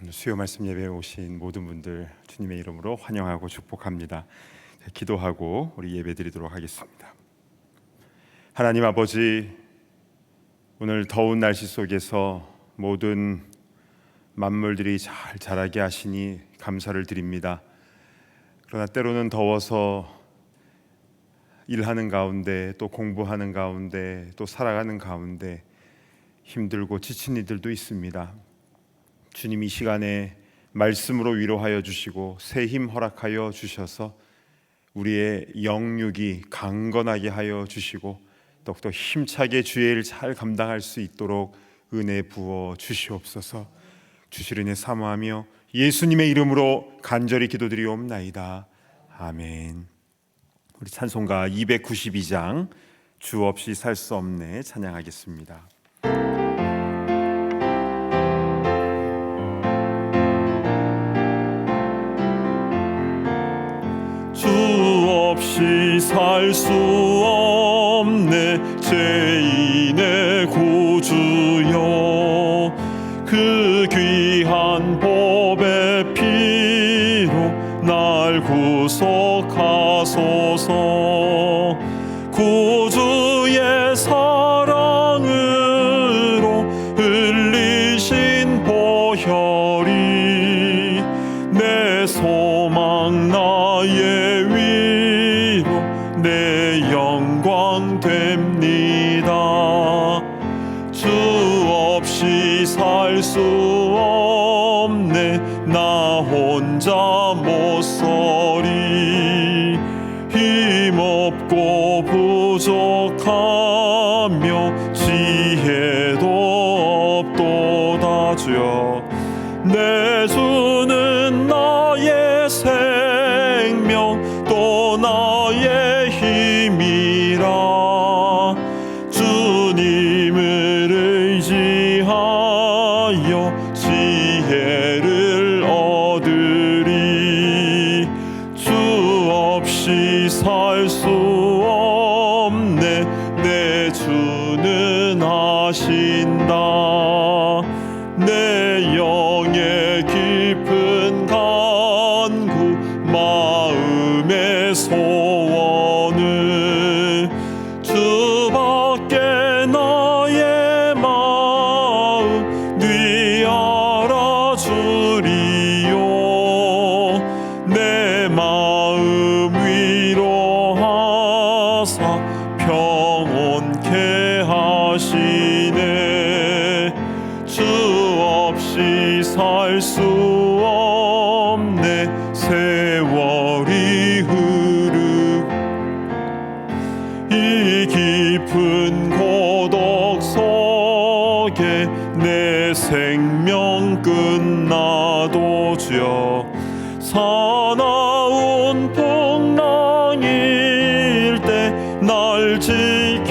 오늘 수요 말씀 예배에 오신 모든 분들 주님의 이름으로 환영하고 축복합니다. 기도하고 우리 예배 드리도록 하겠습니다. 하나님 아버지, 오늘 더운 날씨 속에서 모든 만물들이 잘 자라게 하시니 감사를 드립니다. 그러나 때로는 더워서 일하는 가운데, 또 공부하는 가운데, 또 살아가는 가운데 힘들고 지친 이들도 있습니다. 주님, 이 시간에 말씀으로 위로하여 주시고 새 힘 허락하여 주셔서 우리의 영육이 강건하게 하여 주시고 더욱더 힘차게 주의 일 잘 감당할 수 있도록 은혜 부어 주시옵소서. 주실 은혜 사모하며 예수님의 이름으로 간절히 기도드리옵나이다. 아멘. 우리 찬송가 292장 주 없이 살 수 없네 찬양하겠습니다. 없이 살 수 없네 죄인의 구주여, 그 귀한 법의 피로 날 구속하소서. 구주의 사랑으로 흘리신 보혈이 내 소망 나의 내 영광 됩니다. 주 없이 살 수 없네 나 혼자 못 서리. 힘없고 부족하며 지혜도 없도다. 주여, 내 주는 나의 생명 또 나의 힘이라. 주님을 의지하여 지혜를 얻으리. 주 없이 살 수 없네 내 주는 하신다. 내 영의 깊은 간구 마음의 소원을 주밖에 나의 마음 네 알아주리요. 내 마음 위로하사 평온케 하시네. 주 없이 살 수 없네 세월이 흐르고 이 깊은 고독 속에 내 생명 끝나도. 주여, 사나운 풍랑일 때 날 지켜주시니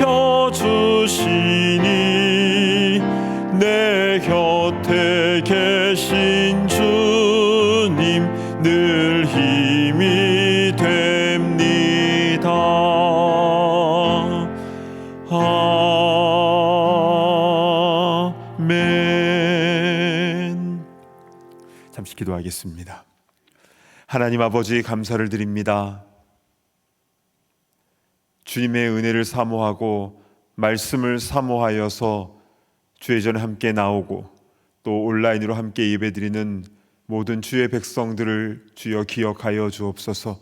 내 곁에 계신 주님 늘 힘이 됩니다. 아멘. 잠시 기도하겠습니다. 하나님 아버지, 감사를 드립니다. 주님의 은혜를 사모하고 말씀을 사모하여서 주의 전에 함께 나오고 또 온라인으로 함께 예배드리는 모든 주의 백성들을 주여 기억하여 주옵소서.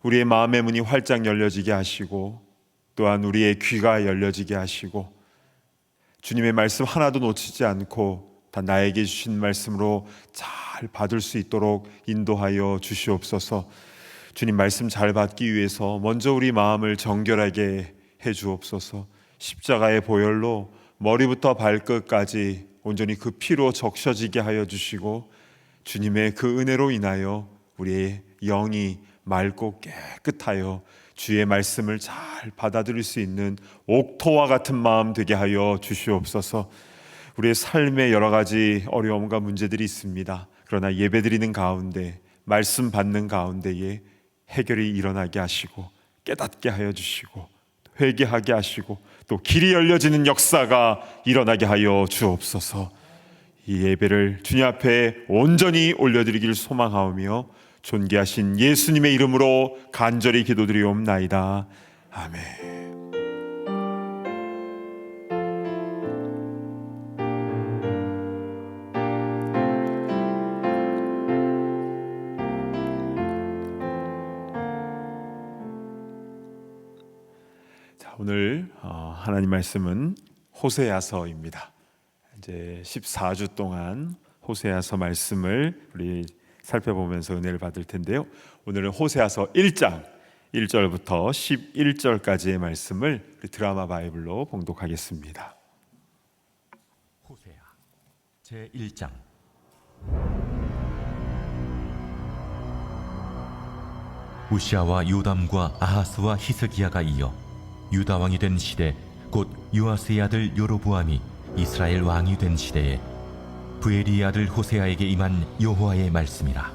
우리의 마음의 문이 활짝 열려지게 하시고 또한 우리의 귀가 열려지게 하시고 주님의 말씀 하나도 놓치지 않고 다 나에게 주신 말씀으로 잘 받을 수 있도록 인도하여 주시옵소서. 주님 말씀 잘 받기 위해서 먼저 우리 마음을 정결하게 해 주옵소서. 십자가의 보혈로 머리부터 발끝까지 온전히 그 피로 적셔지게 하여 주시고 주님의 그 은혜로 인하여 우리의 영이 맑고 깨끗하여 주의 말씀을 잘 받아들일 수 있는 옥토와 같은 마음 되게 하여 주시옵소서. 우리의 삶에 여러 가지 어려움과 문제들이 있습니다. 그러나 예배드리는 가운데 말씀 받는 가운데에 해결이 일어나게 하시고 깨닫게 하여 주시고 회개하게 하시고 또 길이 열려지는 역사가 일어나게 하여 주옵소서. 이 예배를 주님 앞에 온전히 올려드리기를 소망하오며 존귀하신 예수님의 이름으로 간절히 기도드리옵나이다. 아멘. 오늘 하나님 말씀은 호세아서입니다. 이제 14주 동안 호세아서 말씀을 우리 살펴보면서 은혜를 받을 텐데요. 오늘은 호세아서 1장 1절부터 11절까지의 말씀을 우리 드라마 바이블로 봉독하겠습니다. 호세아 제1장. 우시아와 요담과 아하스와 히스기야가 이어 유다 왕이 된 시대, 곧 요아스의 아들 여로보암이 이스라엘 왕이 된 시대에 브에리의 아들 호세아에게 임한 여호와의 말씀이라.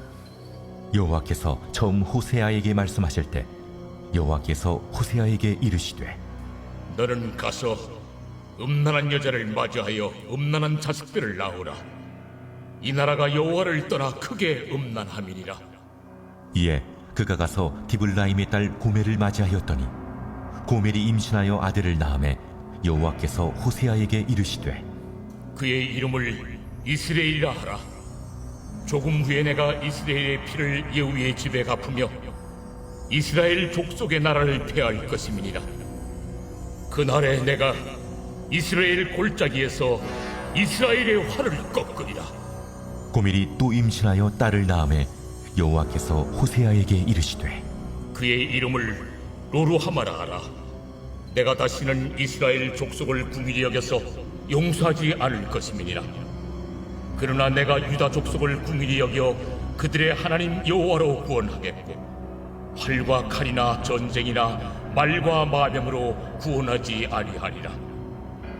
여호와께서 처음 호세아에게 말씀하실 때 여호와께서 호세아에게 이르시되, 너는 가서 음란한 여자를 맞이하여 음란한 자식들을 낳으라. 이 나라가 여호와를 떠나 크게 음란함이니라. 이에 그가 가서 디블라임의 딸 고멜을 맞이하였더니 고멜이 임신하여 아들을 낳음에 여호와께서 호세아에게 이르시되, 그의 이름을 이스라엘이라 하라. 조금 후에 내가 이스라엘의 피를 예후의 집에 갚으며 이스라엘 족속의 나라를 폐할 것임이니라. 그날에 내가 이스라엘 골짜기에서 이스라엘의 활을 꺾으리라. 고멜이 또 임신하여 딸을 낳음에 여호와께서 호세아에게 이르시되, 그의 이름을 로루하마라 하라. 내가 다시는 이스라엘 족속을 궁일히 여겨서 용서하지 않을 것임이니라. 그러나 내가 유다 족속을 궁일히 여겨 그들의 하나님 여호와로 구원하겠고 활과 칼이나 전쟁이나 말과 마병으로 구원하지 아니하리라.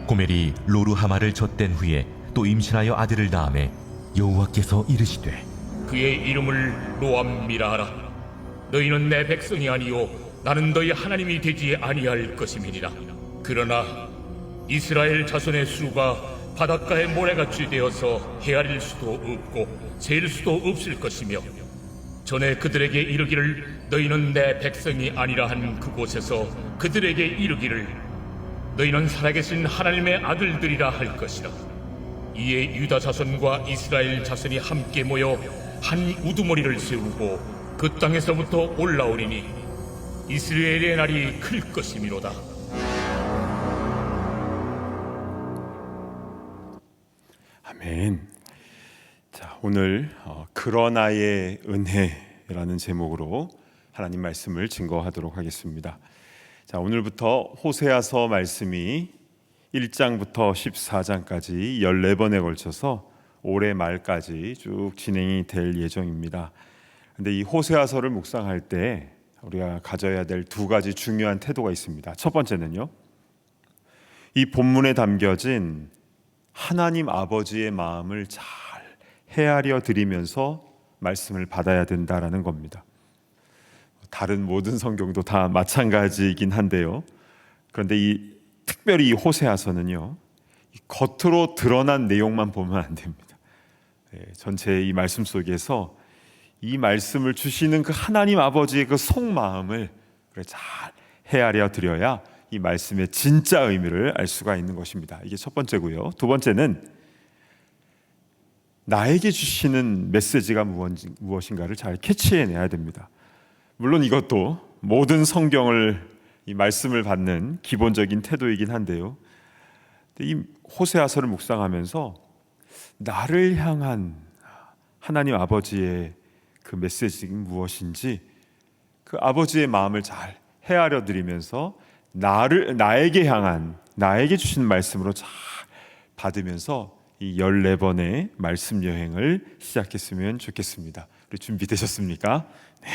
고멜이 로루하마를 젖댄 후에 또 임신하여 아들을 낳음에 여호와께서 이르시되, 그의 이름을 로암미라 하라. 너희는 내 백성이 아니요 나는 너희 하나님이 되지 아니할 것임이니라. 그러나 이스라엘 자손의 수가 바닷가의 모래같이 되어서 헤아릴 수도 없고 셀 수도 없을 것이며, 전에 그들에게 이르기를 너희는 내 백성이 아니라 한 그곳에서 그들에게 이르기를 너희는 살아계신 하나님의 아들들이라 할 것이라. 이에 유다 자손과 이스라엘 자손이 함께 모여 한 우두머리를 세우고 그 땅에서부터 올라오리니 이스라엘의 날이 클 것이미로다. 아멘. 자, 오늘 그러나의 은혜라는 제목으로 하나님 말씀을 증거하도록 하겠습니다. 자, 오늘부터 호세아서 말씀이 1장부터 14장까지 14번에 걸쳐서 올해 말까지 쭉 진행이 될 예정입니다. 근데 이 호세아서를 묵상할 때 우리가 가져야 될 두 가지 중요한 태도가 있습니다. 첫 번째는요, 이 본문에 담겨진 하나님 아버지의 마음을 잘 헤아려 드리면서 말씀을 받아야 된다라는 겁니다. 다른 모든 성경도 다 마찬가지이긴 한데요. 그런데 특별히 이 호세아서는요, 겉으로 드러난 내용만 보면 안 됩니다. 전체 이 말씀 속에서 이 말씀을 주시는 그 하나님 아버지의 그 속마음을 잘 헤아려 드려야 이 말씀의 진짜 의미를 알 수가 있는 것입니다. 이게 첫 번째고요. 두 번째는 나에게 주시는 메시지가 무엇인가를 잘 캐치해내야 됩니다. 물론 이것도 모든 성경을 이 말씀을 받는 기본적인 태도이긴 한데요. 이 호세아서를 묵상하면서 나를 향한 하나님 아버지의 그 메시지가 무엇인지 그 아버지의 마음을 잘 헤아려 드리면서 나에게 향한 나에게 주신 말씀으로 잘 받으면서 이 14번의 말씀 여행을 시작했으면 좋겠습니다. 우리 준비되셨습니까? 네.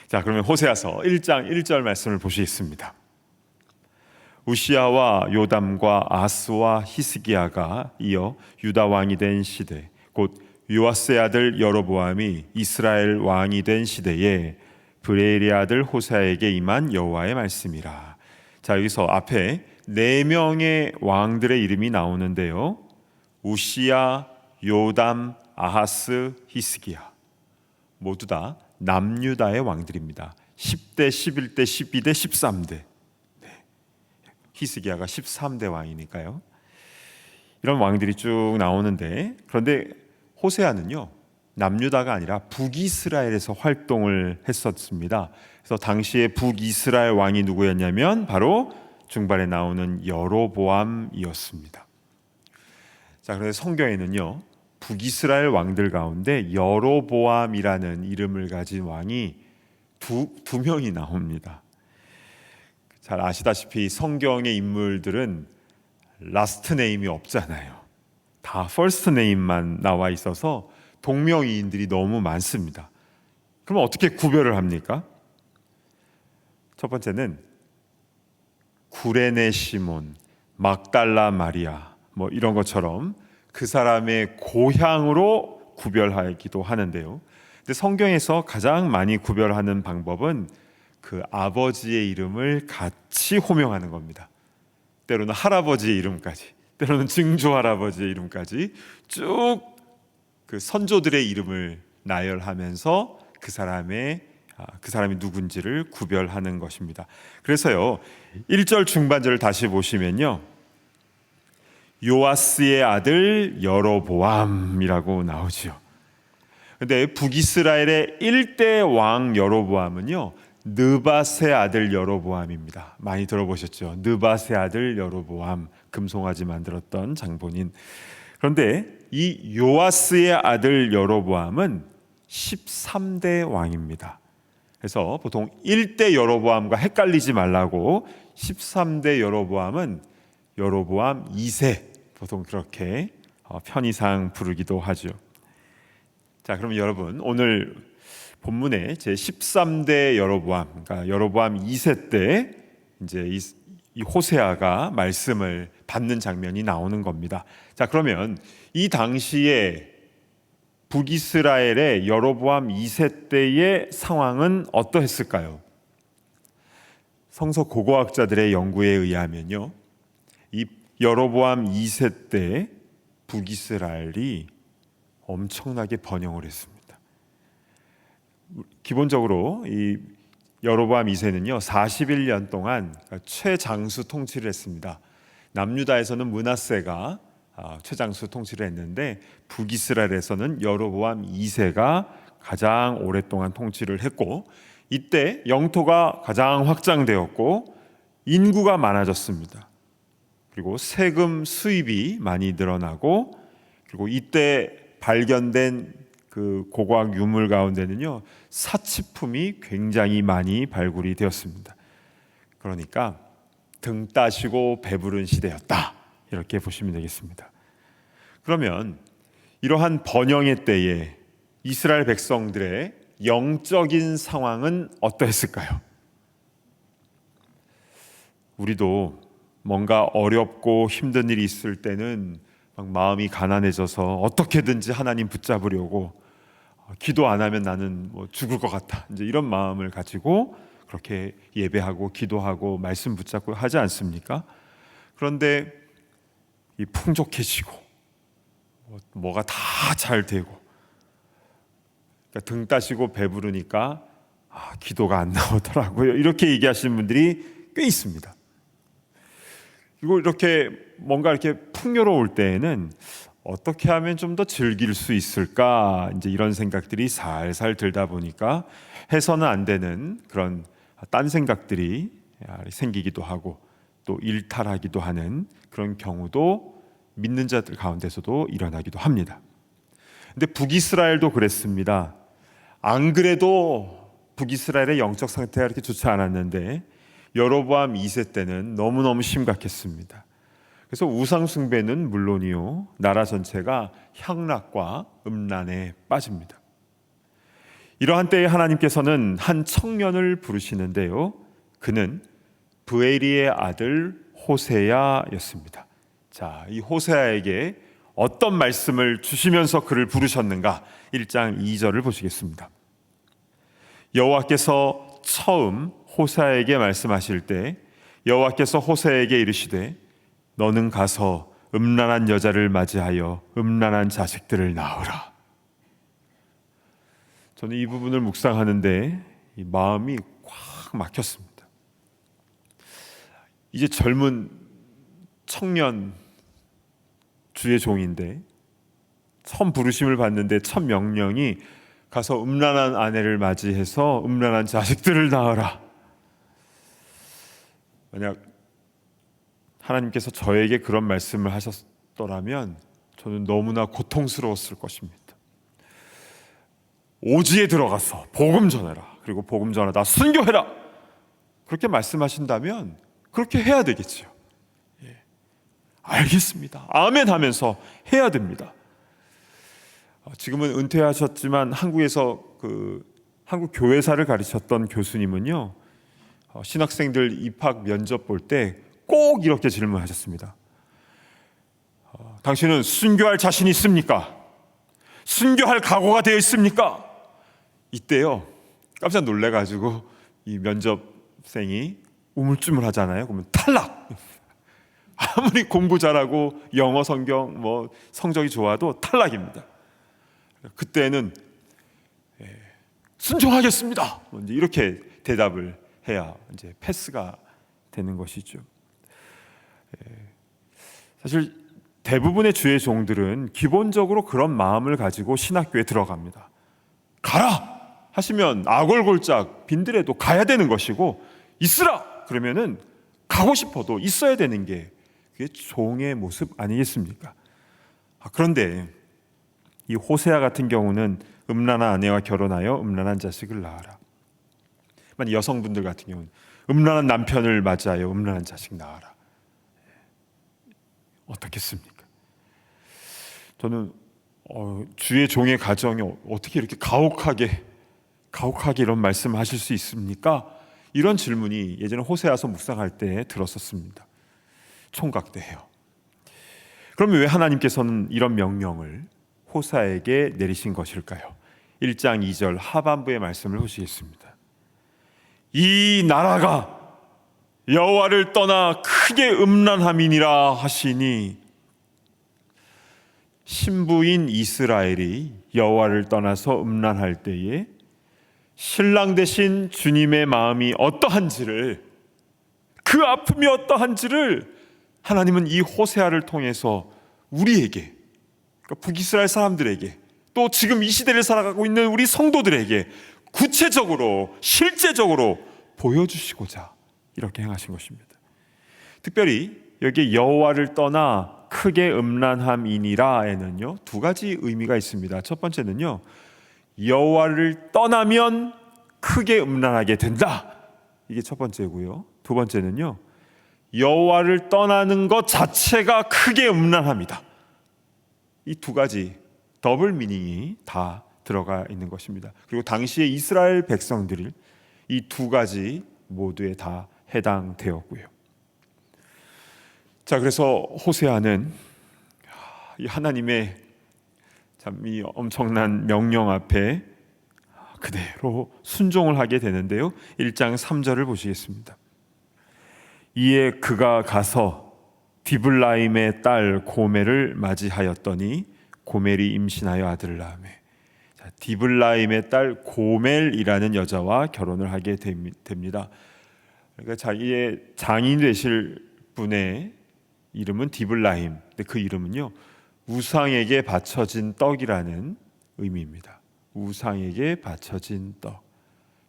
자, 그러면 호세아서 1장 1절 말씀을 보시겠습니다. 우시아와 요담과 아스와 히스기야가 이어 유다 왕이 된 시대, 곧 요아스의 아들 여로보암이 이스라엘 왕이 된 시대에 브레일의 아들 호세아에게 임한 여호와의 말씀이라. 자, 여기서 앞에 4명의 왕들의 이름이 나오는데요, 우시아, 요담, 아하스, 히스기야 모두 다 남유다의 왕들입니다. 10대, 11대, 12대, 13대. 히스기야가 13대 왕이니까요. 이런 왕들이 쭉 나오는데, 그런데 호세아는요 남유다가 아니라 북이스라엘에서 활동을 했었습니다. 그래서 당시에 북이스라엘 왕이 누구였냐면 바로 중반에 나오는 여로보암이었습니다. 자, 그런데 성경에는요 북이스라엘 왕들 가운데 여로보암이라는 이름을 가진 왕이 두 명이 나옵니다. 잘 아시다시피 성경의 인물들은 라스트 네임이 없잖아요. 다 퍼스트 네임만 나와 있어서 동명이인들이 너무 많습니다. 그럼 어떻게 구별을 합니까? 첫 번째는 구레네 시몬, 막달라 마리아 뭐 이런 것처럼 그 사람의 고향으로 구별하기도 하는데요. 근데 성경에서 가장 많이 구별하는 방법은 그 아버지의 이름을 같이 호명하는 겁니다. 때로는 할아버지의 이름까지, 때로는 증조 할아버지의 이름까지 쭉 그 선조들의 이름을 나열하면서 그 사람이 누군지를 구별하는 것입니다. 그래서요 1절 중반절을 다시 보시면요 요아스의 아들 여로보암이라고 나오죠. 근데 북이스라엘의 1대 왕 여로보암은요 느밧의 아들 여로보암입니다. 많이 들어보셨죠? 느밧의 아들 여로보암, 금송아지 만들었던 장본인. 그런데 이 요아스의 아들 여로보암은 13대 왕입니다. 그래서 보통 1대 여로보암과 헷갈리지 말라고 13대 여로보암은 여로보암 2세, 보통 그렇게 편의상 부르기도 하죠. 자, 그럼 여러분 오늘 본문에 제 13대 여로보암, 그러니까 여로보암 2세 때 이제 이 호세아가 말씀을 받는 장면이 나오는 겁니다. 자, 그러면 이 당시에 북이스라엘의 여로보암 2세 때의 상황은 어떠했을까요? 성서 고고학자들의 연구에 의하면요, 이 여로보암 2세 때 북이스라엘이 엄청나게 번영을 했습니다. 기본적으로 이 여로보암 2세는요 41년 동안 최장수 통치를 했습니다. 남유다에서는 므낫세가 최장수 통치를 했는데 북이스라엘에서는 여로보암 2세가 가장 오랫동안 통치를 했고, 이때 영토가 가장 확장되었고 인구가 많아졌습니다. 그리고 세금 수입이 많이 늘어나고, 그리고 이때 발견된 그 고고학 유물 가운데는요 사치품이 굉장히 많이 발굴이 되었습니다. 그러니까 등 따시고 배부른 시대였다, 이렇게 보시면 되겠습니다. 그러면 이러한 번영의 때에 이스라엘 백성들의 영적인 상황은 어떠했을까요? 우리도 뭔가 어렵고 힘든 일이 있을 때는 막 마음이 가난해져서 어떻게든지 하나님 붙잡으려고, 기도 안 하면 나는 뭐 죽을 것 같다, 이제 이런 마음을 가지고 그렇게 예배하고 기도하고 말씀 붙잡고 하지 않습니까? 그런데 이 풍족해지고 뭐가 다 잘 되고, 그러니까 등 따시고 배부르니까 기도가 안 나오더라고요, 이렇게 얘기하시는 분들이 꽤 있습니다. 그리고 이렇게 뭔가 이렇게 풍요로울 때에는 어떻게 하면 좀 더 즐길 수 있을까, 이제 이런 생각들이 살살 들다 보니까 해서는 안 되는 그런 딴 생각들이 생기기도 하고 또 일탈하기도 하는 그런 경우도 믿는 자들 가운데서도 일어나기도 합니다. 근데 북이스라엘도 그랬습니다. 안 그래도 북이스라엘의 영적 상태가 그렇게 좋지 않았는데 여로보암 2세 때는 너무너무 심각했습니다. 그래서 우상 숭배는 물론이요, 나라 전체가 향락과 음란에 빠집니다. 이러한 때에 하나님께서는 한 청년을 부르시는데요, 그는 브에리의 아들 호세야였습니다. 자, 이 호세야에게 어떤 말씀을 주시면서 그를 부르셨는가? 1장 2절을 보시겠습니다. 여호와께서 처음 호세야에게 말씀하실 때 여호와께서 호세야에게 이르시되 너는 가서 음란한 여자를 맞이하여 음란한 자식들을 낳으라. 저는 이 부분을 묵상하는데 이 마음이 꽉 막혔습니다. 이제 젊은 청년 주의 종인데 처음 부르심을 받는데 첫 명령이 가서 음란한 아내를 맞이해서 음란한 자식들을 낳으라. 만약 하나님께서 저에게 그런 말씀을 하셨더라면 저는 너무나 고통스러웠을 것입니다. 오지에 들어가서 복음 전해라. 그리고 복음 전하다 순교해라. 그렇게 말씀하신다면 그렇게 해야 되겠죠. 알겠습니다. 아멘 하면서 해야 됩니다. 지금은 은퇴하셨지만 한국에서 한국 교회사를 가르쳤던 교수님은요, 신학생들 입학 면접 볼 때 꼭 이렇게 질문하셨습니다. 당신은 순교할 자신이 있습니까? 순교할 각오가 되어 있습니까? 이때요, 깜짝 놀래가지고 이 면접생이 우물쭈물하잖아요. 그러면 탈락. 아무리 공부 잘하고 영어, 성경, 성적이 좋아도 탈락입니다. 그때는 순종하겠습니다. 이제 이렇게 대답을 해야 이제 패스가 되는 것이죠. 사실 대부분의 주의 종들은 기본적으로 그런 마음을 가지고 신학교에 들어갑니다. 가라 하시면 아골골짝 빈들에도 가야 되는 것이고, 있으라 그러면은 가고 싶어도 있어야 되는 게 그게 종의 모습 아니겠습니까? 그런데 이 호세아 같은 경우는 음란한 아내와 결혼하여 음란한 자식을 낳아라. 여성분들 같은 경우는 음란한 남편을 맞이하여 음란한 자식 낳아라. 어떻겠습니까? 저는 주의 종의 가정이 어떻게 이렇게 가혹하게 이런 말씀을 하실 수 있습니까? 이런 질문이 예전에 호세아서 묵상할 때 들었었습니다. 총각대해요. 그러면 왜 하나님께서는 이런 명령을 호세아에게 내리신 것일까요? 1장 2절 하반부의 말씀을 보시겠습니다. 이 나라가 여호와를 떠나 크게 음란함이니라 하시니, 신부인 이스라엘이 여호와를 떠나서 음란할 때에 신랑 되신 주님의 마음이 어떠한지를, 그 아픔이 어떠한지를 하나님은 이 호세아를 통해서 우리에게, 그러니까 북이스라엘 사람들에게, 또 지금 이 시대를 살아가고 있는 우리 성도들에게 구체적으로 실제적으로 보여주시고자 이렇게 행하신 것입니다. 특별히 여기 여호와를 떠나 크게 음란함이니라에는요, 두 가지 의미가 있습니다. 첫 번째는요, 여호와를 떠나면 크게 음란하게 된다, 이게 첫 번째고요. 두 번째는요, 여호와를 떠나는 것 자체가 크게 음란합니다. 이 두 가지 더블 미닝이 다 들어가 있는 것입니다. 그리고 당시의 이스라엘 백성들이 이 두 가지 모두에 다 해당되었고요. 자, 그래서 호세아는 이 하나님의 참 이 엄청난 명령 앞에 그대로 순종을 하게 되는데요. 1장 3절을 보시겠습니다. 이에 그가 가서 디블라임의 딸 고멜을 맞이하였더니 고멜이 임신하여 아들을 낳으매. 디블라임의 딸 고멜이라는 여자와 결혼을 하게 됩니다. 그러니까 자기의 장인 되실 분의 이름은 디블라임. 근데 그 이름은요, 우상에게 바쳐진 떡이라는 의미입니다. 우상에게 바쳐진 떡.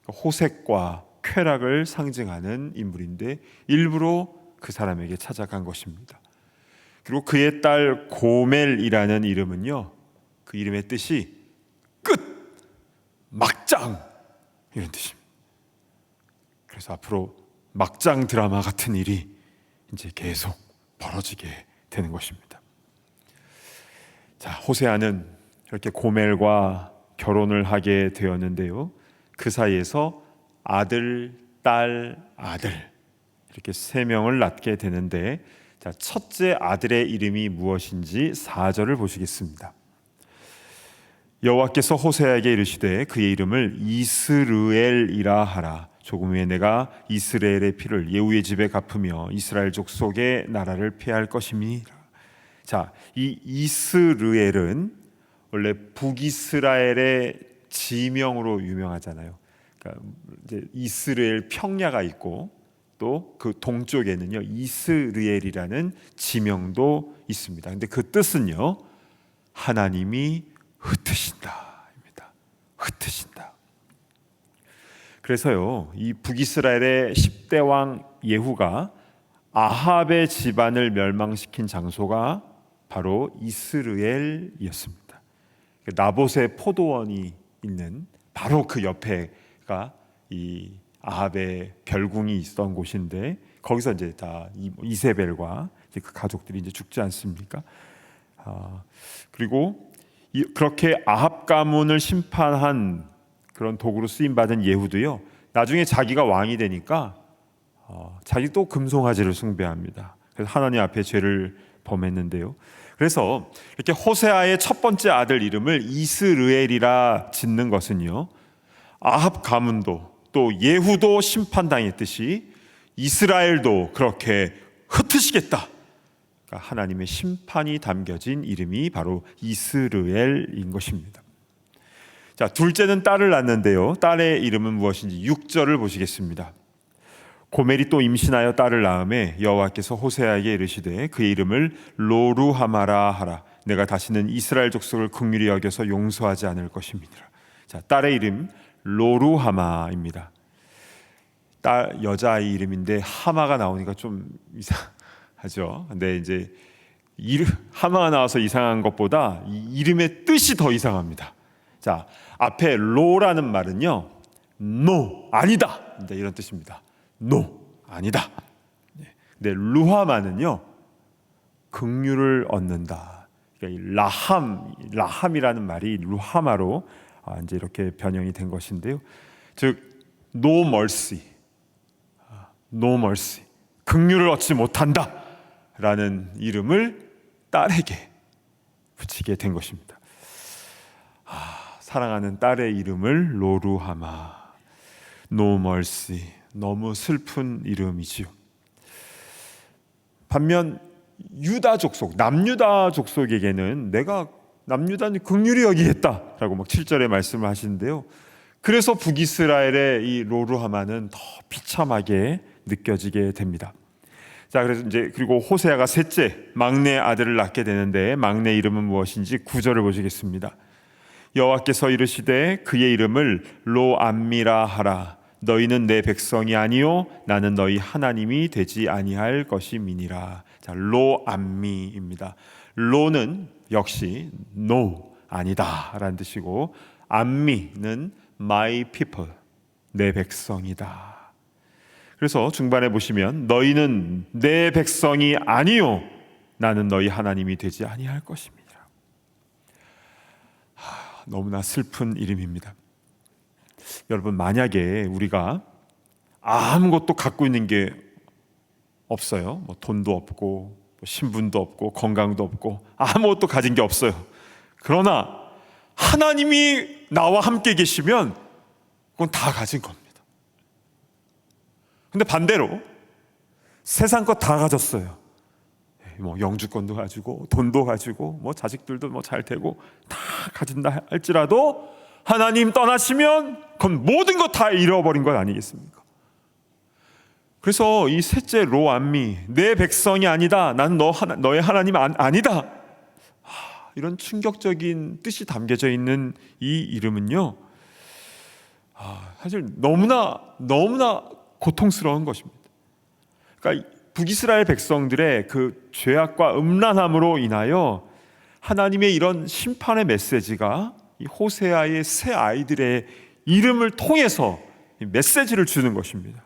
호색과 쾌락을 상징하는 인물인데 일부러 그 사람에게 찾아간 것입니다. 그리고 그의 딸 고멜이라는 이름은요, 그 이름의 뜻이 끝, 막장, 이런 뜻입니다. 그래서 앞으로 막장 드라마 같은 일이 이제 계속 벌어지게 되는 것입니다. 자, 호세아는 이렇게 고멜과 결혼을 하게 되었는데요, 그 사이에서 아들, 딸, 아들 이렇게 세 명을 낳게 되는데, 자, 첫째 아들의 이름이 무엇인지 4절을 보시겠습니다. 여호와께서 호세아에게 이르시되 그의 이름을 이스르엘이라 하라. 조금 후에 내가 이스라엘의 피를 예후의 집에 갚으며 이스라엘 족속의 나라를 폐할 것임이니라. 자, 이 이스르엘은 원래 북이스라엘의 지명으로 유명하잖아요. 그러니까 이제 이스라엘 평야가 있고 또 그 동쪽에는요 이스르엘이라는 지명도 있습니다. 근데 그 뜻은요 하나님이 흩으신다입니다. 흩으신다. 그래서요 이 북이스라엘의 10대 왕 예후가 아합의 집안을 멸망시킨 장소가 바로 이스르엘이었습니다. 나봇의 포도원이 있는 바로 그 옆에가 이 아합의 별궁이 있던 곳인데 거기서 이제 다 이세벨과 이제 그 가족들이 이제 죽지 않습니까? 그리고 그렇게 아합 가문을 심판한 그런 도구로 쓰임 받은 예후도요. 나중에 자기가 왕이 되니까 자기 또 금송아지를 숭배합니다. 그래서 하나님 앞에 죄를 범했는데요. 그래서 이렇게 호세아의 첫 번째 아들 이름을 이스르엘이라 짓는 것은요 아합 가문도 또 예후도 심판당했듯이 이스라엘도 그렇게 흩으시겠다. 그러니까 하나님의 심판이 담겨진 이름이 바로 이스르엘인 것입니다. 자, 둘째는 딸을 낳는데요. 딸의 이름은 무엇인지 6절을 보시겠습니다. 고멜이 또 임신하여 딸을 낳음에 여호와께서 호세아에게 이르시되 그의 이름을 로루하마라 하라. 내가 다시는 이스라엘 족속을 긍휼히 여겨서 용서하지 않을 것입니다. 자, 딸의 이름 로루하마입니다. 딸 여자아이 이름인데 하마가 나오니까 좀 이상하죠. 근데 이제 하마가 나와서 이상한 것보다 이 이름의 뜻이 더 이상합니다. 자, 앞에 로라는 말은요, no 아니다 이런 뜻입니다. no 아니다. 근데 루하마는요 긍휼을 얻는다. 그러니까 라함이라는 말이 루하마로 이제 이렇게 변형이 된 것인데요. 즉 no mercy, 긍휼을 얻지 못한다라는 이름을 딸에게 붙이게 된 것입니다. 사랑하는 딸의 이름을 로루하마, no mercy. 너무 슬픈 이름이지요. 반면 유다 족속, 남유다 족속에게는 내가 남유다는 긍휼히 여기겠다라고 막 7절에 말씀을 하시는데요. 그래서 북이스라엘의 이 로루하마는 더 비참하게 느껴지게 됩니다. 자, 그래서 이제 그리고 호세아가 셋째 막내 아들을 낳게 되는데 막내 이름은 무엇인지 9절을 보시겠습니다. 여호와께서 이르시되 그의 이름을 로암미라 하라. 너희는 내 백성이 아니요 나는 너희 하나님이 되지 아니할 것임이니라. 자, 로암미입니다. 로는 역시 no 아니다라는 뜻이고 암미는 my people 내 백성이다. 그래서 중반에 보시면 너희는 내 백성이 아니요 나는 너희 하나님이 되지 아니할 것입니다. 너무나 슬픈 이름입니다. 여러분, 만약에 우리가 아무것도 갖고 있는 게 없어요. 뭐 돈도 없고 신분도 없고 건강도 없고 아무것도 가진 게 없어요. 그러나 하나님이 나와 함께 계시면 그건 다 가진 겁니다. 근데 반대로 세상 것 다 가졌어요. 뭐 영주권도 가지고 돈도 가지고 뭐 자식들도 뭐 잘 되고 다 가진다 할지라도 하나님 떠나시면 그건 모든 거 다 잃어버린 것 아니겠습니까? 그래서 이 셋째 로암미, 내 백성이 아니다, 나는 너의 하나님 아니다, 이런 충격적인 뜻이 담겨져 있는 이 이름은요, 사실 너무나 고통스러운 것입니다. 그러니까 북이스라엘 백성들의 그 죄악과 음란함으로 인하여 하나님의 이런 심판의 메시지가 이 호세아의 새 아이들의 이름을 통해서 메시지를 주는 것입니다.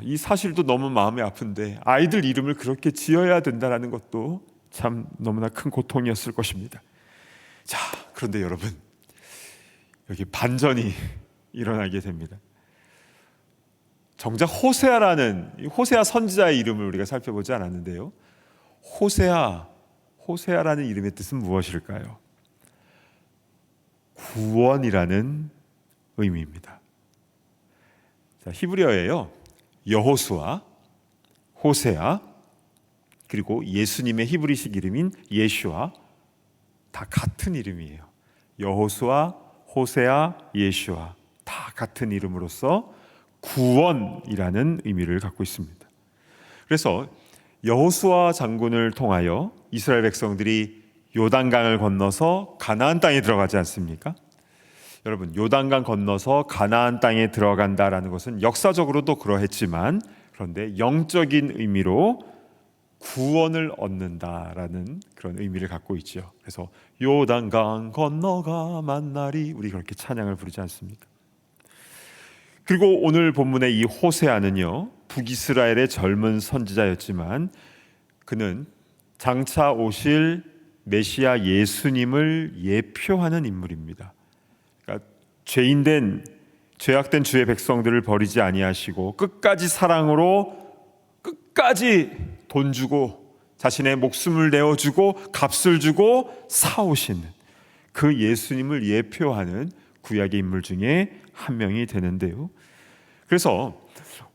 이 사실도 너무 마음이 아픈데 아이들 이름을 그렇게 지어야 된다는 것도 참 너무나 큰 고통이었을 것입니다. 자, 그런데 여러분, 여기 반전이 일어나게 됩니다. 정작 호세아 선지자의 이름을 우리가 살펴보지 않았는데요. 호세아라는 이름의 뜻은 무엇일까요? 구원이라는 의미입니다. 자, 히브리어예요. 여호수아, 호세아, 그리고 예수님의 히브리식 이름인 예슈아, 다 같은 이름이에요. 여호수아, 호세아, 예슈아 다 같은 이름으로서 구원이라는 의미를 갖고 있습니다. 그래서 여호수아 장군을 통하여 이스라엘 백성들이 요단강을 건너서 가나안 땅에 들어가지 않습니까? 여러분, 요단강 건너서 가나안 땅에 들어간다라는 것은 역사적으로도 그러했지만, 그런데 영적인 의미로 구원을 얻는다라는 그런 의미를 갖고 있죠. 그래서 요단강 건너가 만나리, 우리 그렇게 찬양을 부르지 않습니까? 그리고 오늘 본문의 이 호세아는요, 북이스라엘의 젊은 선지자였지만 그는 장차 오실 메시아 예수님을 예표하는 인물입니다. 그러니까 죄악된 주의 백성들을 버리지 아니하시고 끝까지 사랑으로 끝까지 돈 주고 자신의 목숨을 내어주고 값을 주고 사오시는 그 예수님을 예표하는 구약의 인물 중에 한 명이 되는데요. 그래서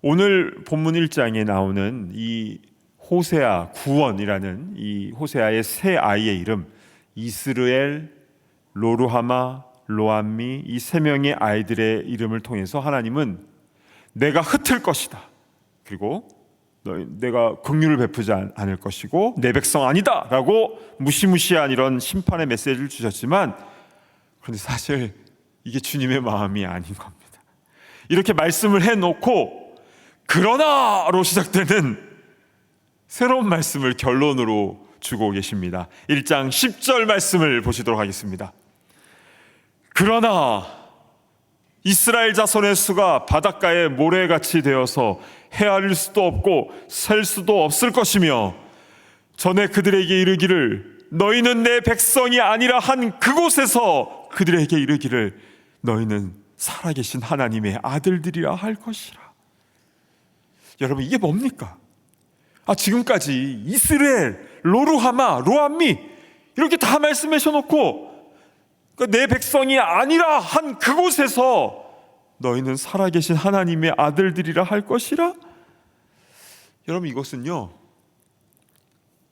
오늘 본문 1장에 나오는 이 호세아, 구원이라는 이 호세아의 세 아이의 이름, 이스르엘, 로루하마, 로암미, 이 세 명의 아이들의 이름을 통해서 하나님은 내가 흩을 것이다, 그리고 내가 긍휼을 베푸지 않을 것이고 내 백성 아니다 라고 무시무시한 이런 심판의 메시지를 주셨지만, 그런데 사실 이게 주님의 마음이 아닌 겁니다. 이렇게 말씀을 해놓고 그러나로 시작되는 새로운 말씀을 결론으로 주고 계십니다. 1장 10절 말씀을 보시도록 하겠습니다. 그러나 이스라엘 자손의 수가 바닷가의 모래같이 되어서 헤아릴 수도 없고 셀 수도 없을 것이며, 전에 그들에게 이르기를 너희는 내 백성이 아니라 한 그곳에서 그들에게 이르기를 너희는 살아계신 하나님의 아들들이라 할 것이라. 여러분, 이게 뭡니까? 지금까지 이스라엘, 로루하마, 로암미 이렇게 다 말씀하셔놓고 내 백성이 아니라 한 그곳에서 너희는 살아계신 하나님의 아들들이라 할 것이라. 여러분, 이것은요,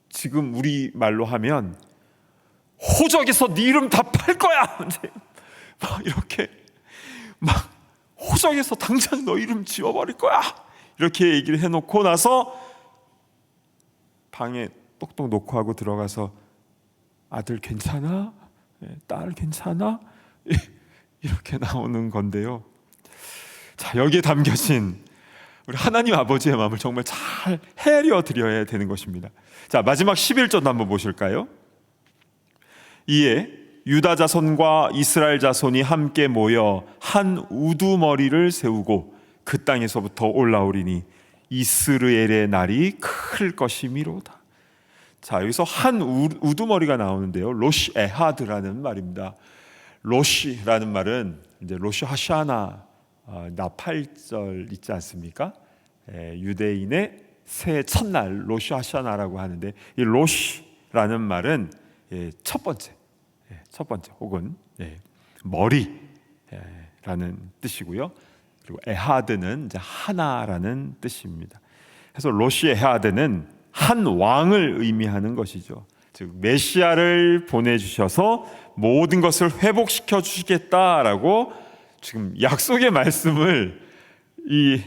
지금 우리 말로 하면 호적에서 네 이름 다 팔 거야 막 이렇게 막 호적에서 당장 너 이름 지워버릴 거야 이렇게 얘기를 해놓고 나서 방에 똑똑 놓고 하고 들어가서 아들 괜찮아? 딸 괜찮아? 이렇게 나오는 건데요. 자, 여기에 담겨진 우리 하나님 아버지의 마음을 정말 잘 헤아려 드려야 되는 것입니다. 자, 마지막 11절도 한번 보실까요? 이에 유다 자손과 이스라엘 자손이 함께 모여 한 우두머리를 세우고 그 땅에서부터 올라오리니 이스르엘의 날이 클 것이미로다. 자, 여기서 한 우두머리가 나오는데요, 로시 에하드라는 말입니다. 로시라는 말은 이제 로시 하샤나, 나팔절 있지 않습니까? 유대인의 새해 첫날 로시 하샤나라고 하는데, 이 로시라는 말은 첫 번째 혹은 머리라는 뜻이고요. 그리고 에하드는 이제 하나라는 뜻입니다. 그래서 로시 에하드는 한 왕을 의미하는 것이죠. 즉 메시아를 보내주셔서 모든 것을 회복시켜 주시겠다라고 지금 약속의 말씀을 이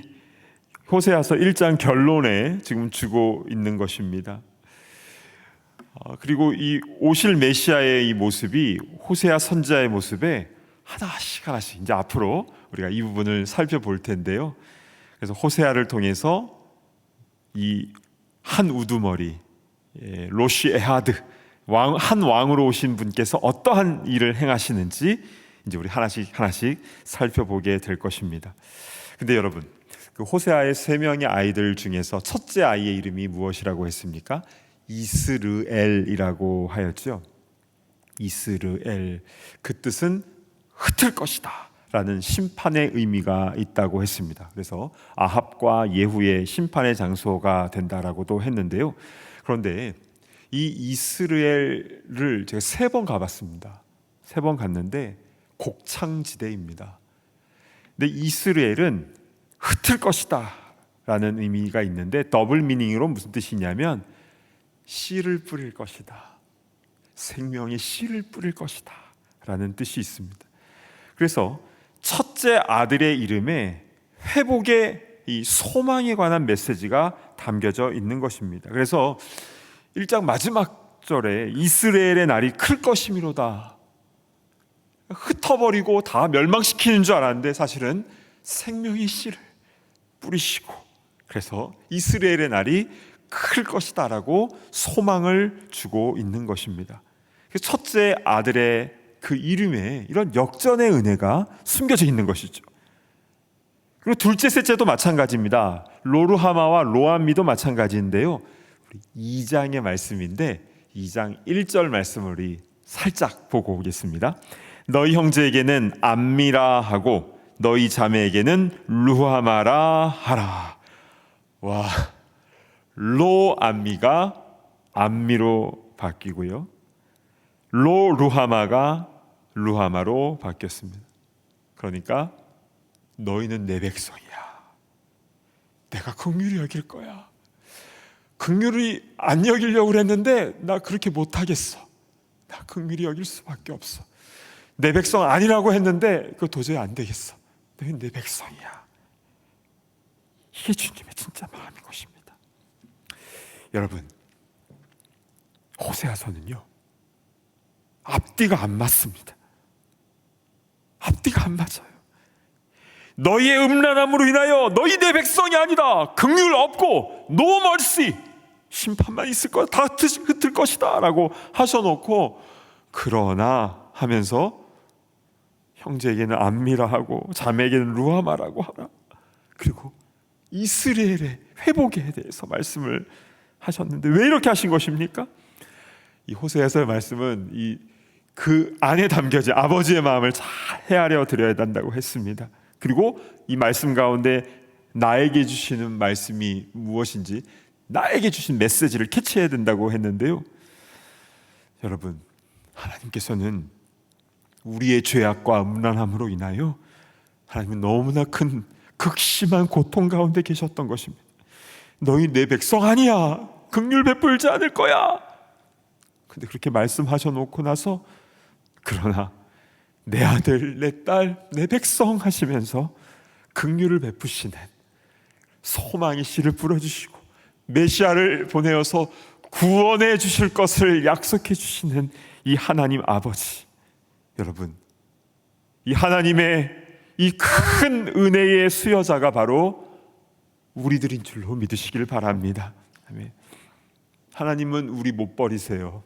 호세아서 1장 결론에 지금 주고 있는 것입니다. 그리고 이 오실 메시아의 이 모습이 호세아 선지자의 모습에 하나씩 이제 앞으로 우리가 이 부분을 살펴볼 텐데요. 그래서 호세아를 통해서 이 한 우두머리, 로시 에하드, 한 왕으로 오신 분께서 어떠한 일을 행하시는지 이제 우리 하나씩 살펴보게 될 것입니다. 근데 여러분, 그 호세아의 세 명의 아이들 중에서 첫째 아이의 이름이 무엇이라고 했습니까? 이스르엘이라고 하였죠. 이스르엘, 그 뜻은 흩을 것이다 라는 심판의 의미가 있다고 했습니다. 그래서 아합과 예후의 심판의 장소가 된다라고도 했는데요. 그런데 이 이스라엘을 제가 3번 가봤습니다. 3번 갔는데 곡창지대입니다. 근데 이스라엘은 흩을 것이다 라는 의미가 있는데 더블 미닝으로 무슨 뜻이냐면 씨를 뿌릴 것이다. 생명의 씨를 뿌릴 것이다 라는 뜻이 있습니다. 그래서 첫째 아들의 이름에 회복의 이 소망에 관한 메시지가 담겨져 있는 것입니다. 그래서 1장 마지막 절에 이스라엘의 날이 클 것이미로다, 흩어버리고 다 멸망시키는 줄 알았는데 사실은 생명의 씨를 뿌리시고, 그래서 이스라엘의 날이 클 것이다 라고 소망을 주고 있는 것입니다. 첫째 아들의 그 이름에 이런 역전의 은혜가 숨겨져 있는 것이죠. 그리고 둘째, 셋째도 마찬가지입니다. 로루하마와 로암미도 마찬가지인데요. 2장의 말씀인데 2장 1절 말씀을 우리 살짝 보고 오겠습니다. 너희 형제에게는 암미라 하고 너희 자매에게는 루하마라 하라. 와, 로암미가 암미로 바뀌고요, 로루하마가 루하마로 바뀌었습니다. 그러니까 너희는 내 백성이야. 내가 긍휼히 여길 거야. 긍휼히 안 여기려고 그랬는데 나 그렇게 못하겠어. 나 긍휼히 여길 수밖에 없어. 내 백성 아니라고 했는데 그거 도저히 안 되겠어. 너희는 내 백성이야. 이게 주님의 진짜 마음인 것입니다. 여러분, 호세아서는요 앞뒤가 안 맞습니다. 앞뒤가 안 맞아요. 너희의 음란함으로 인하여 너희 내 백성이 아니다. 긍휼 없고 no mercy, 심판만 있을 거야. 다 흩을 것이다 라고 하셔놓고, 그러나 하면서 형제에게는 암미라 하고 자매에게는 루하마라고 하라. 그리고 이스라엘의 회복에 대해서 말씀을 하셨는데 왜 이렇게 하신 것입니까? 이 호세아서의 말씀은 그 안에 담겨진 아버지의 마음을 잘 헤아려 드려야 한다고 했습니다. 그리고 이 말씀 가운데 나에게 주시는 말씀이 무엇인지, 나에게 주신 메시지를 캐치해야 된다고 했는데요, 여러분, 하나님께서는 우리의 죄악과 음란함으로 인하여 하나님은 너무나 큰 극심한 고통 가운데 계셨던 것입니다. 너희 내 백성 아니야. 긍휼 베풀지 않을 거야. 근데 그렇게 말씀하셔놓고 나서, 그러나 내 아들, 내 딸, 내 백성 하시면서 긍휼을 베푸시는, 소망의 씨를 뿌려주시고 메시아를 보내어서 구원해 주실 것을 약속해 주시는 이 하나님 아버지, 여러분, 이 하나님의 이 큰 은혜의 수여자가 바로 우리들인 줄로 믿으시길 바랍니다. 아멘. 하나님은 우리 못 버리세요.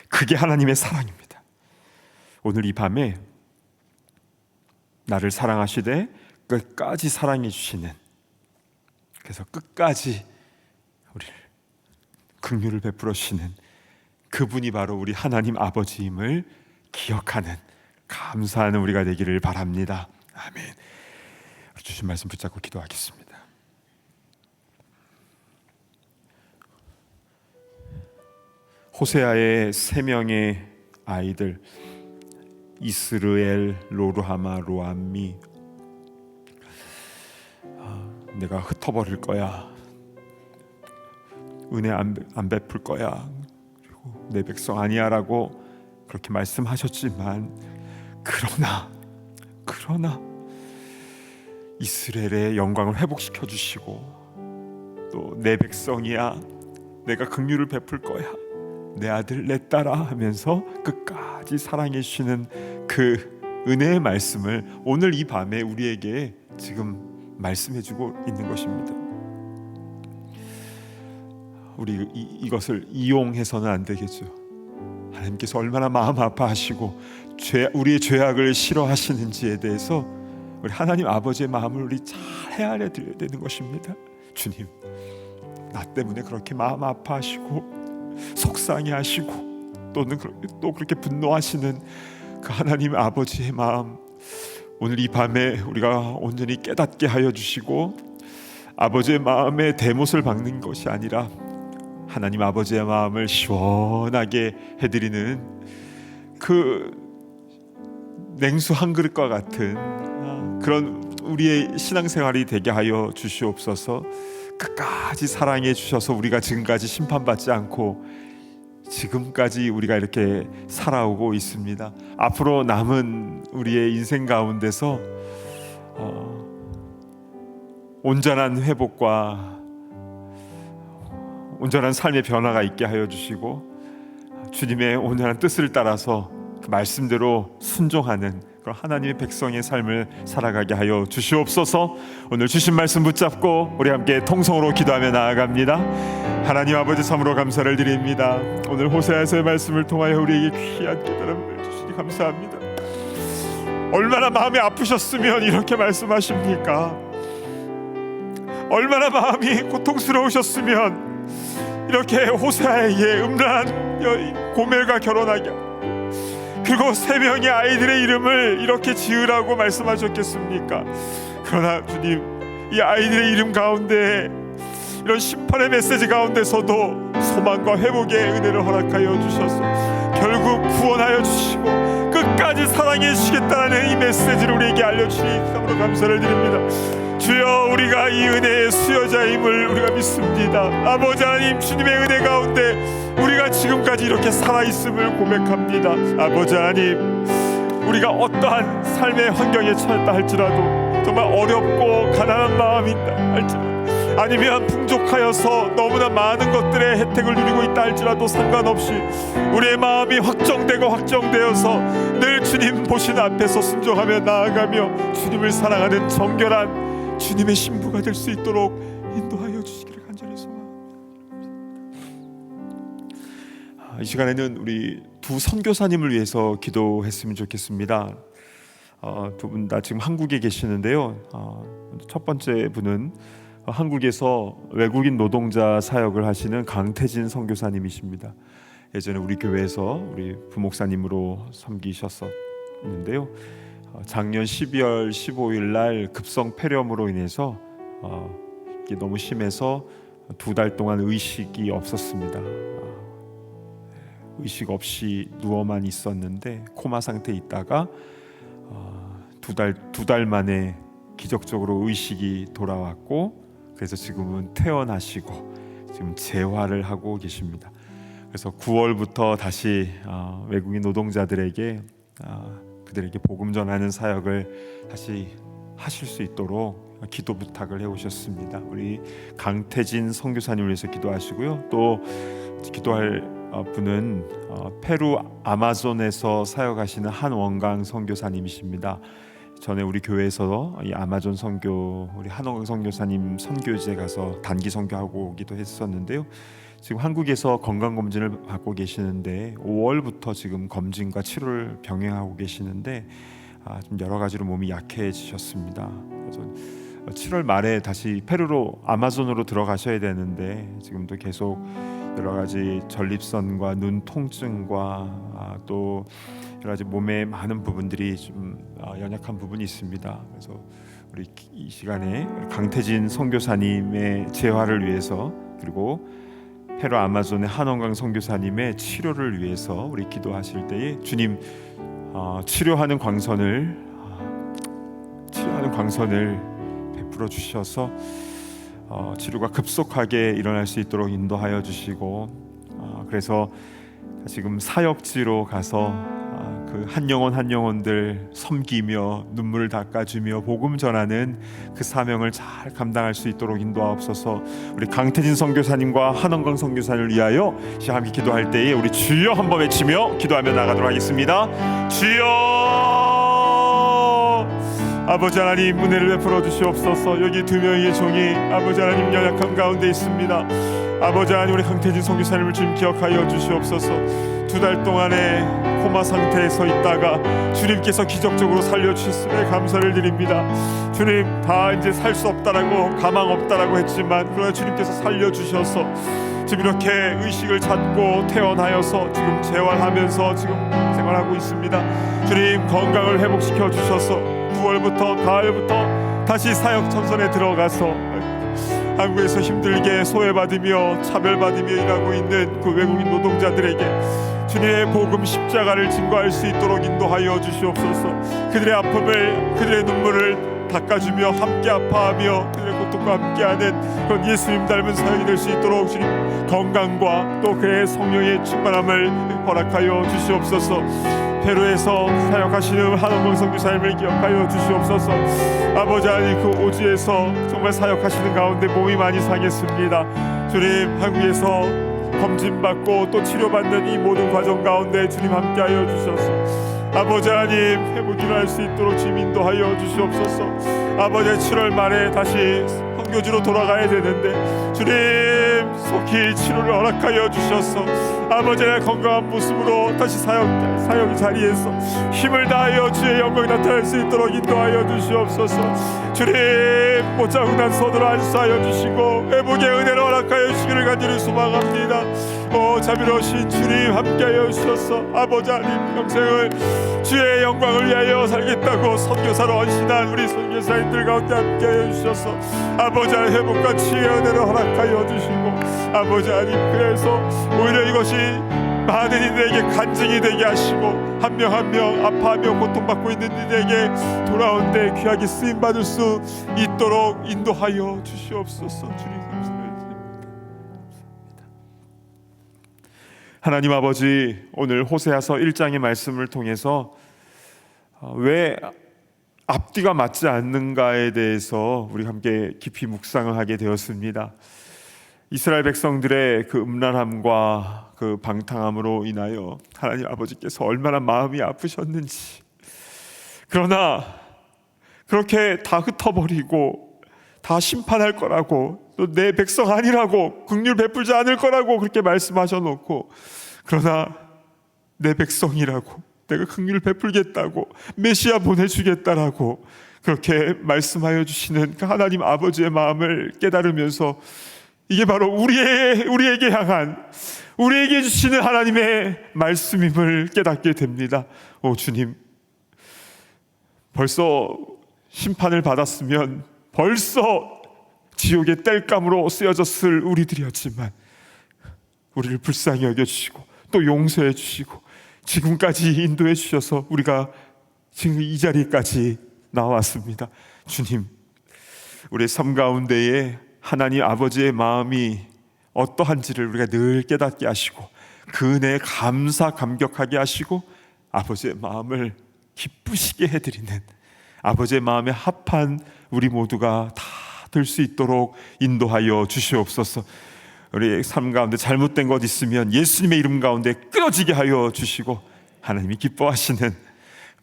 그게 하나님의 사랑입니다. 오늘 이 밤에 나를 사랑하시되 끝까지 사랑해 주시는, 그래서 끝까지 우리를 긍휼을 베풀어 주시는 그분이 바로 우리 하나님 아버지임을 기억하는, 감사하는 우리가 되기를 바랍니다. 아멘. 주신 말씀 붙잡고 기도하겠습니다. 호세아의 3명의 아이들, 이스르엘, 로루하마, 로암미, 내가 흩어버릴 거야, 은혜 안 베풀 거야, 그리고 내 백성 아니야 라고 그렇게 말씀하셨지만, 그러나 이스라엘의 영광을 회복시켜 주시고, 또 내 백성이야, 내가 긍휼을 베풀 거야, 내 아들 내 딸아 하면서 끝까지 사랑해 주시는 그 은혜의 말씀을 오늘 이 밤에 우리에게 지금 말씀해 주고 있는 것입니다. 우리 이것을 이용해서는 안 되겠죠. 하나님께서 얼마나 마음 아파하시고 우리의 죄악을 싫어하시는지에 대해서 우리 하나님 아버지의 마음을 우리 잘 헤아려 드려야 되는 것입니다. 주님, 나 때문에 그렇게 마음 아파하시고 속상해하시고 또 그렇게 분노하시는 그 하나님 아버지의 마음, 오늘 이 밤에 우리가 온전히 깨닫게 하여 주시고, 아버지의 마음에 대못을 박는 것이 아니라 하나님 아버지의 마음을 시원하게 해드리는 그 냉수 한 그릇과 같은 그런 우리의 신앙생활이 되게 하여 주시옵소서. 끝까지 사랑해 주셔서 우리가 지금까지 심판받지 않고 지금까지 우리가 이렇게 살아오고 있습니다. 앞으로 남은 우리의 인생 가운데서 온전한 회복과 온전한 삶의 변화가 있게 하여 주시고 주님의 온전한 뜻을 따라서 그 말씀대로 순종하는 그런 하나님의 백성의 삶을 살아가게 하여 주시옵소서. 오늘 주신 말씀 붙잡고 우리 함께 통성으로 기도하며 나아갑니다. 하나님 아버지, 참으로 감사를 드립니다. 오늘 호세아서의 말씀을 통하여 우리에게 귀한 깨달음을 주시니 감사합니다. 얼마나 마음이 아프셨으면 이렇게 말씀하십니까? 얼마나 마음이 고통스러우셨으면 이렇게 호세아에게 음란한 고멜과 결혼하게 그리고 3명의 아이들의 이름을 이렇게 지으라고 말씀하셨겠습니까? 그러나 주님, 이 아이들의 이름 가운데 이런 심판의 메시지 가운데서도 소망과 회복의 은혜를 허락하여 주셔서 결국 구원하여 주시고 끝까지 사랑해 주시겠다는 이 메시지를 우리에게 알려주시니 참으로 감사를 드립니다. 주여, 우리가 이 은혜의 수여자임을 우리가 믿습니다. 아버지 하나님, 주님의 은혜 가운데 우리가 지금까지 이렇게 살아있음을 고백합니다. 아버지 하나님, 우리가 어떠한 삶의 환경에 처했다 할지라도, 정말 어렵고 가난한 마음이다 할지라도, 아니면 풍족하여서 너무나 많은 것들의 혜택을 누리고 있다 할지라도 상관없이 우리의 마음이 확정되어서 늘 주님 보시는 앞에서 순종하며 나아가며 주님을 사랑하는 정결한 주님의 신부가 될 수 있도록 인도하여 주시기를 간절히 소망합니다. 이 시간에는 우리 두 선교사님을 위해서 기도했으면 좋겠습니다. 두 분 다 지금 한국에 계시는데요. 첫 번째 분은 한국에서 외국인 노동자 사역을 하시는 강태진 선교사님이십니다. 예전에 우리 교회에서 우리 부목사님으로 섬기셨었는데요. 작년 12월 15일 날 급성 폐렴으로 인해서 이게 너무 심해서 2달 동안 의식이 없었습니다. 의식 없이 누워만 있었는데 코마 상태에 있다가 두 달 만에 기적적으로 의식이 돌아왔고, 그래서 지금은 퇴원하시고 지금 재활을 하고 계십니다. 그래서 9월부터 다시 외국인 노동자들에게 그들에게 복음 전하는 사역을 다시 하실 수 있도록 기도 부탁을 해오셨습니다. 우리 강태진 선교사님을 위해서 기도하시고요. 또 기도할 분은 페루 아마존에서 사역하시는 한원강 선교사님이십니다. 전에 우리 교회에서 이 아마존 선교 우리 한원강 선교사님 선교지에 가서 단기 선교하고 오기도 했었는데요. 지금 한국에서 건강검진을 받고 계시는데 5월부터 지금 검진과 치료를 병행하고 계시는데 좀 여러 가지로 몸이 약해지셨습니다. 그래서 7월 말에 다시 페루로 아마존으로 들어가셔야 되는데 지금도 계속 여러 가지 전립선과 눈 통증과 또 여러 가지 몸의 많은 부분들이 좀 연약한 부분이 있습니다. 그래서 우리 이 시간에 강태진 선교사님의 재활을 위해서, 그리고 페루 아마존의 한원강 선교사님의 치료를 위해서 우리 기도하실 때에 주님 치료하는 광선을 베풀어 주셔서 치료가 급속하게 일어날 수 있도록 인도하여 주시고, 그래서 지금 사역지로 가서 그 한 영혼들 섬기며 눈물을 닦아주며 복음 전하는 그 사명을 잘 감당할 수 있도록 인도하옵소서. 우리 강태진 선교사님과 한원강 선교사님을 위하여 함께 기도할 때에 우리 주여 한번 외치며 기도하며 나가도록 하겠습니다. 주여, 아버지 하나님, 은혜를 베풀어 주시옵소서. 여기 2명의 종이 아버지 하나님 연약함 가운데 있습니다. 아버지 하나님, 우리 강태진 선교사님을 주님 기억하여 주시옵소서. 2달 동안에 코마 상태에 서 있다가 주님께서 기적적으로 살려주셨음에 감사를 드립니다. 주님, 다 이제 살 수 없다라고, 가망 없다라고 했지만 그러나 주님께서 살려주셔서 지금 이렇게 의식을 찾고 퇴원하여서 지금 재활하면서 지금 생활하고 있습니다. 주님, 건강을 회복시켜 주셔서 9월부터 가을부터 다시 사역 전선에 들어가서 한국에서 힘들게 소외받으며 차별받으며 일하고 있는 그 외국인 노동자들에게 주님의 복음 십자가를 증거할 수 있도록 인도하여 주시옵소서. 그들의 아픔을, 그들의 눈물을 닦아주며 함께 아파하며 그들의 고통과 함께하는 그런 예수님 닮은 사역이 될 수 있도록 주님 건강과 또 그의 성령의 충만함을 허락하여 주시옵소서. 페루에서 사역하시는 한원광 선교사님을 기억하여 주시옵소서. 아버지 하나님, 그 오지에서 정말 사역하시는 가운데 몸이 많이 상했습니다. 주님, 한국에서 검진받고 또 치료받는 이 모든 과정 가운데 주님 함께하여 주셔서 아버지 하나님, 회복 일어날 수 있도록 주님 인도하여 주시옵소서. 아버지, 7월 말에 다시 선교지로 돌아가야 되는데 주님 속히 치료를 허락하여 주셔서 아버지의 건강한 모습으로 다시 사역 자리에서 힘을 다하여 주의 영광이 나타날 수 있도록 인도하여 주시옵소서. 주님, 못 자고 난 손으로 안수하여 주시고 회복의 은혜를 허락하여 주시기를 간절히 소망합니다. 오 자비로우신 주님, 함께하여 주셔서 아버지 하나님, 평생을 주의 영광을 위하여 살겠다고 선교사로 헌신한 우리 선교사님들 가운데 함께하여 주셔서 아버지 하나님, 회복과 치유의 은혜를 허락하여 주시고 아버지 하나님, 그래서 오히려 이것이 많은 이들에게 간증이 되게 하시고 한 명 한 명 아파하며 고통받고 있는 이들에게 돌아온 데 귀하게 쓰임받을 수 있도록 인도하여 주시옵소서. 주님 감사드립니다. 하나님 아버지, 오늘 호세아서 1장의 말씀을 통해서 왜 앞뒤가 맞지 않는가에 대해서 우리 함께 깊이 묵상을 하게 되었습니다. 이스라엘 백성들의 그 음란함과 그 방탕함으로 인하여 하나님 아버지께서 얼마나 마음이 아프셨는지, 그러나 그렇게 다 흩어버리고 다 심판할 거라고, 또 내 백성 아니라고, 긍휼 베풀지 않을 거라고 그렇게 말씀하셔놓고, 그러나 내 백성이라고, 내가 긍휼 베풀겠다고, 메시아 보내주겠다라고 그렇게 말씀하여 주시는 그 하나님 아버지의 마음을 깨달으면서 이게 바로 우리에게 향한, 우리에게 주시는 하나님의 말씀임을 깨닫게 됩니다. 오 주님, 벌써 심판을 받았으면 벌써 지옥의 땔감으로 쓰여졌을 우리들이었지만 우리를 불쌍히 여겨주시고 또 용서해 주시고 지금까지 인도해 주셔서 우리가 지금 이 자리까지 나왔습니다. 주님, 우리의 삶 가운데에 하나님 아버지의 마음이 어떠한지를 우리가 늘 깨닫게 하시고 그 은혜에 감격하게 하시고 아버지의 마음을 기쁘시게 해드리는, 아버지의 마음에 합한 우리 모두가 다 될 수 있도록 인도하여 주시옵소서. 우리 삶 가운데 잘못된 것 있으면 예수님의 이름 가운데 끊어지게 하여 주시고 하나님이 기뻐하시는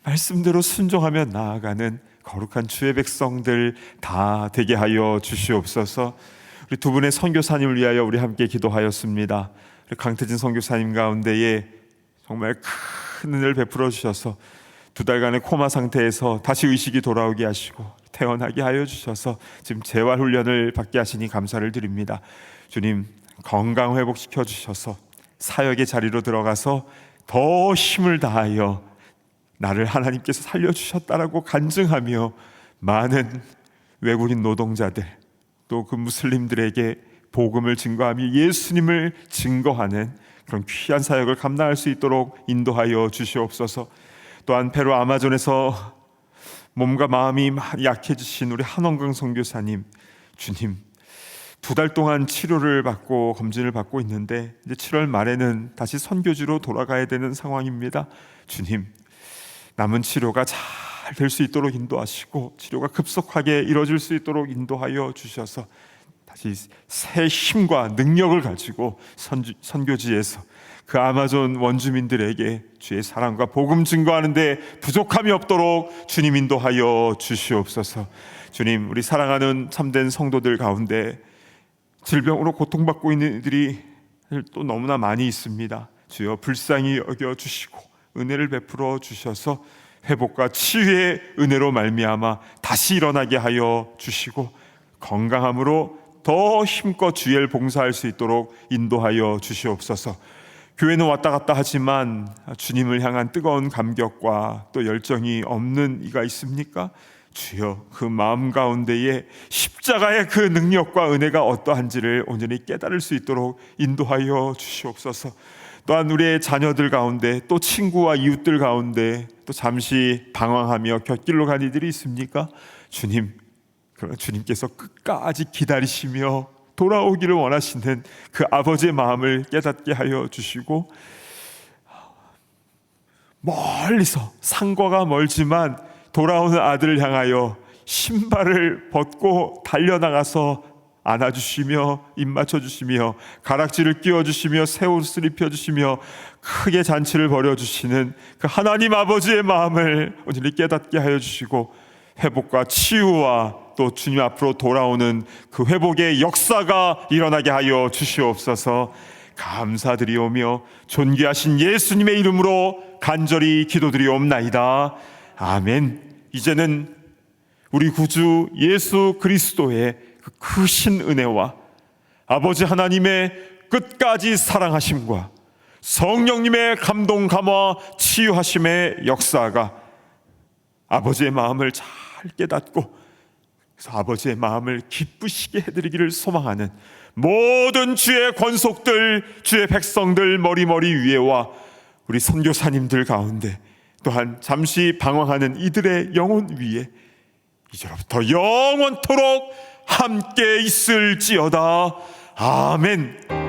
말씀대로 순종하며 나아가는 거룩한 주의 백성들 다 되게 하여 주시옵소서. 우리 두 분의 선교사님을 위하여 우리 함께 기도하였습니다. 우리 강태진 선교사님 가운데에 정말 큰 은혜를 베풀어 주셔서 2달간의 코마 상태에서 다시 의식이 돌아오게 하시고 태어나게 하여 주셔서 지금 재활 훈련을 받게 하시니 감사를 드립니다. 주님, 건강 회복시켜 주셔서 사역의 자리로 들어가서 더 힘을 다하여 나를 하나님께서 살려주셨다라고 간증하며 많은 외국인 노동자들 또 그 무슬림들에게 복음을 증거하며 예수님을 증거하는 그런 귀한 사역을 감당할 수 있도록 인도하여 주시옵소서. 또한 페루 아마존에서 몸과 마음이 많이 약해지신 우리 한원광 선교사님, 주님 2달 동안 치료를 받고 검진을 받고 있는데 이제 7월 말에는 다시 선교지로 돌아가야 되는 상황입니다. 주님, 남은 치료가 잘 될 수 있도록 인도하시고 치료가 급속하게 이루어질 수 있도록 인도하여 주셔서 다시 새 힘과 능력을 가지고 선교지에서 그 아마존 원주민들에게 주의 사랑과 복음 증거하는 데 부족함이 없도록 주님 인도하여 주시옵소서. 주님, 우리 사랑하는 참된 성도들 가운데 질병으로 고통받고 있는 이들이 또 너무나 많이 있습니다. 주여 불쌍히 여겨주시고 은혜를 베풀어 주셔서 회복과 치유의 은혜로 말미암아 다시 일어나게 하여 주시고 건강함으로 더 힘껏 주의 일 봉사할 수 있도록 인도하여 주시옵소서. 교회는 왔다 갔다 하지만 주님을 향한 뜨거운 감격과 또 열정이 없는 이가 있습니까? 주여, 그 마음 가운데에 십자가의 그 능력과 은혜가 어떠한지를 온전히 깨달을 수 있도록 인도하여 주시옵소서. 또한 우리의 자녀들 가운데 또 친구와 이웃들 가운데 또 잠시 방황하며 곁길로 간 이들이 있습니까? 주님, 그러나 주님께서 끝까지 기다리시며 돌아오기를 원하시는 그 아버지의 마음을 깨닫게 하여 주시고, 멀리서 상과가 멀지만 돌아오는 아들을 향하여 신발을 벗고 달려나가서 안아주시며 입 맞춰주시며 가락지를 끼워주시며 새 옷을 입혀주시며 크게 잔치를 벌여주시는 그 하나님 아버지의 마음을 오늘 깨닫게 하여 주시고, 회복과 치유와 또 주님 앞으로 돌아오는 그 회복의 역사가 일어나게 하여 주시옵소서. 감사드리오며 존귀하신 예수님의 이름으로 간절히 기도드리옵나이다. 아멘. 이제는 우리 구주 예수 그리스도의 그 크신 은혜와 아버지 하나님의 끝까지 사랑하심과 성령님의 감동 감화 치유하심의 역사가 아버지의 마음을 잘 깨닫고, 그래서 아버지의 마음을 기쁘시게 해드리기를 소망하는 모든 주의 권속들, 주의 백성들 머리머리 위에와 우리 선교사님들 가운데, 또한 잠시 방황하는 이들의 영혼 위에 이제로부터 영원토록 함께 있을지어다. 아멘.